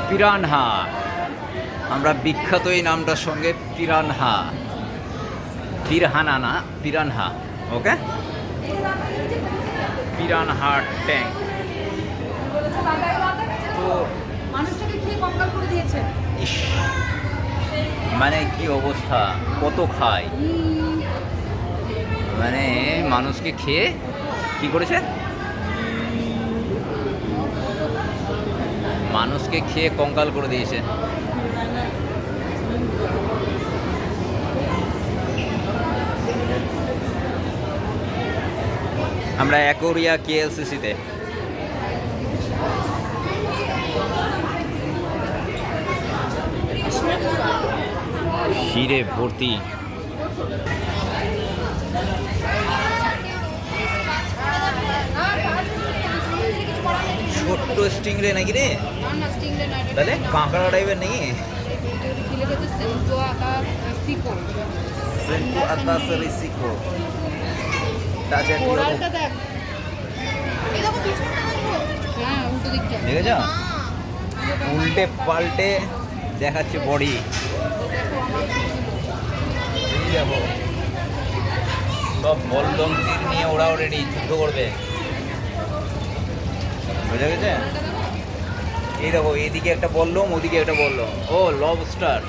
Piranha. আমরা বিখ্যাত এই নামটার সঙ্গে পিরানহা, পিরহানা না, পিরানহা। ওকে, পিরানহা ট্যাঙ্ক। তো মানুষটাকে খেয়ে কঙ্কাল করে দিয়েছে। ইস, মানে কি অবস্থা, কত খায়, মানে মানুষকে খেয়ে কি করেছে, মানুষকে খেয়ে কঙ্কাল করে দিয়েছে। আমরা অ্যাকোরিয়া কেএলসিসিতে। হিরে ভর্তি। ছোট্ট স্টিংরে নাকি রে, তাহলে কাঁকড়া টাইপের নাকি? সেন্টু আতাস রিসিকো। দেখেছ, উল্টে পাল্টে দেখাচ্ছে বডি। দেখো সব বলদম তীর নিয়ে ওরাও রেডি, যুদ্ধ করবে, বুঝা গেছে? এই দেখো, এইদিকে একটা বললম, ওদিকে একটা বললম। ও লবস্টার।